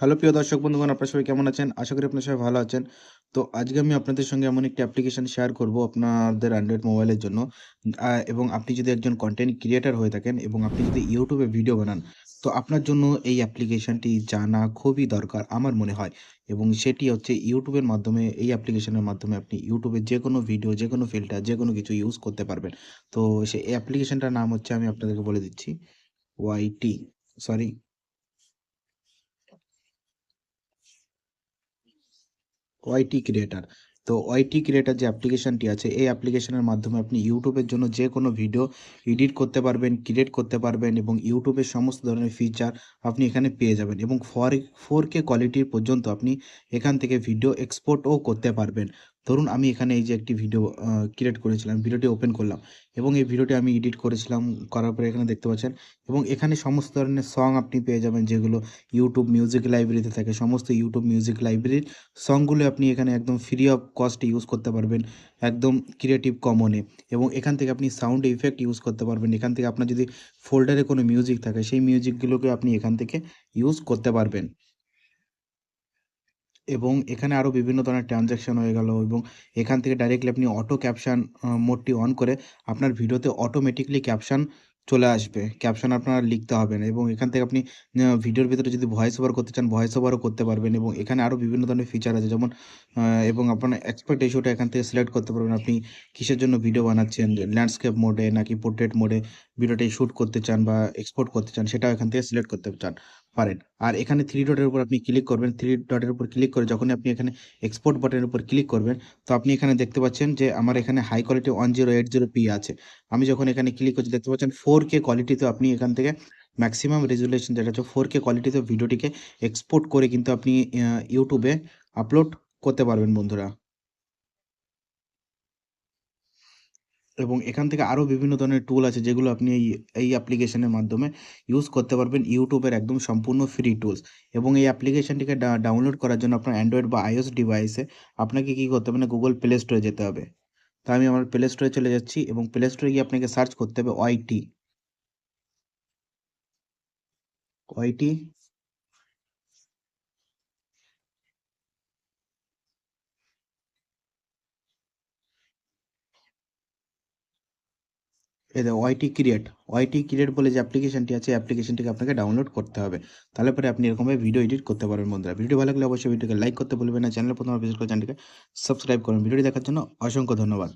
Hello প্রিয় দর্শক বন্ধুগণ, আপনারা সবাই কেমন আছেন? আশা করি আপনারা সবাই ভালো আছেন। তো আজকে আমি আপনাদের সঙ্গে এমন একটি অ্যাপ্লিকেশন শেয়ার করব আপনাদের অ্যান্ড্রয়েড মোবাইলের জন্য। এবং আপনি যদি একজন কনটেন্ট ক্রিয়েটর হয়ে থাকেন এবং আপনি যদি YouTube এ ভিডিও বানান, তো আপনার জন্য এই অ্যাপ্লিকেশনটি জানা খুবই দরকার আমার মনে হয়। এবং সেটি হচ্ছে YouTube এর মাধ্যমে, এই অ্যাপ্লিকেশনের মাধ্যমে আপনি YouTube এ যেকোনো ভিডিও, যেকোনো ফিল্টার, যেকোনো কিছু ইউজ করতে পারবেন। তো এই অ্যাপ্লিকেশনটার নাম হচ্ছে, আমি আপনাদেরকে বলে দিচ্ছি, ওয়াইটি সরি ওয়াইটি ক্রিয়েটার। তো ওয়াইটি ক্রিয়েটার যে অ্যাপ্লিকেশনটি আছে, এই অ্যাপ্লিকেশনের মাধ্যমে আপনি ইউটিউবের জন্য যেকোনো ভিডিও এডিট করতে পারবেন, ক্রিয়েট করতে পারবেন এবং ইউটিউবের সমস্ত ধরনের ফিচার আপনি এখানে পেয়ে যাবেন এবং 4K কোয়ালিটির পর্যন্ত আপনি এখান থেকে ভিডিও এক্সপোর্টও করতে পারবেন। ধরুন আমি এখানে এই যে একটি ভিডিও ক্রিয়েট করেছিলাম, ভিডিওটি ওপেন করলাম এবং এই ভিডিওটি আমি এডিট করেছিলাম, করার পরে এখানে দেখতে পাচ্ছেন এবং এখানে সমস্ত ধরনের সং আপনি পেয়ে যাবেন, যেগুলো ইউটিউব মিউজিক লাইব্রেরিতে থাকে। সমস্ত ইউটিউব মিউজিক লাইব্রেরির সংগুলো আপনি এখানে একদম ফ্রি অফ কস্টে ইউজ করতে পারবেন, একদম ক্রিয়েটিভ কমনে। এবং এখান থেকে আপনি সাউন্ড ইফেক্ট ইউজ করতে পারবেন। এখান থেকে আপনার যদি ফোল্ডারে কোনো মিউজিক থাকে, সেই মিউজিকগুলোকে আপনি এখান থেকে ইউজ করতে পারবেন। এবং এখানে আরও বিভিন্ন ধরনের ট্রানজ্যাকশন হয়ে গেল এবং এখান থেকে ডাইরেক্টলি আপনি অটো ক্যাপশন মোডটি অন করে আপনার ভিডিওতে অটোমেটিকলি ক্যাপশন চলে আসবে। ক্যাপশন আপনার আর লিখতে হবে না এবং এখান থেকে আপনি ভিডিওর ভিতরে যদি ভয়েস ওভার করতে চান, ভয়েস ওভারও করতে পারবেন এবং এখানে আরও বিভিন্ন ধরনের ফিচার আছে, যেমন এবং আপনার অ্যাসপেক্ট রেশিওটা এখান থেকে সিলেক্ট করতে পারবেন। আপনি কিসের জন্য ভিডিও বানাচ্ছেন, ল্যান্ডস্কেপ মোডে নাকি পোর্ট্রেট মোডে ভিডিওটি শুট করতে চান বা এক্সপোর্ট করতে চান, সেটাও এখান থেকে সিলেক্ট করতে পারেন। আর এখানে 3 ডটের উপর আপনি ক্লিক করবেন। 3 ডটের উপর ক্লিক করে যখনই আপনি এখানে এক্সপোর্ট বাটনের উপর ক্লিক করবেন, তো আপনি এখানে দেখতে পাচ্ছেন যে আমার এখানে হাই কোয়ালিটি 1080p আছে। আমি যখন এখানে ক্লিক করছি, দেখতে পাচ্ছেন 4K কোয়ালিটিতে আপনি এখান থেকে ম্যাক্সিমাম রেজোলিউশন যেটা হচ্ছে 4K কোয়ালিটিতে ভিডিওটিকে এক্সপোর্ট করে কিন্তু আপনি YouTube এ আপলোড করতে পারবেন বন্ধুরা। এবং এখান থেকে আরও বিভিন্ন ধরনের টুল আছে, যেগুলো আপনি এই অ্যাপ্লিকেশনের মাধ্যমে ইউজ করতে পারবেন। ইউটিউবের একদম সম্পূর্ণ ফ্রি টুলস। এবং এই অ্যাপ্লিকেশনটিকে ডাউনলোড করার জন্য আপনার অ্যান্ড্রয়েড বা iOS ডিভাইসে আপনাকে কী করতে হবে না, গুগল প্লে স্টোরে যেতে হবে। তো আমি আমার প্লে স্টোরে চলে যাচ্ছি এবং প্লে স্টোরে গিয়ে আপনাকে সার্চ করতে হবে ওয়াইটি। ওয়াইটি এই দেখো, ওয়াইটি ক্রিয়েট বলে যে অ্যাপ্লিকেশনটি আছে, অ্যাপ্লিকেশনটিকে আপনাকে ডাউনলোড করতে হবে। তাহলে পরে আপনি এরকমভাবে ভিডিও এডিট করতে পারবেন বন্ধুরা। ভিডিও ভালো লাগলে অবশ্যই ভিডিওকে লাইক করতে ভুলবেন না। চ্যানেলে প্রথমবার ভিজিট করে চ্যানেলটিকে সাবস্ক্রাইব করুন। ভিডিওটি দেখার জন্য অসংখ্য ধন্যবাদ।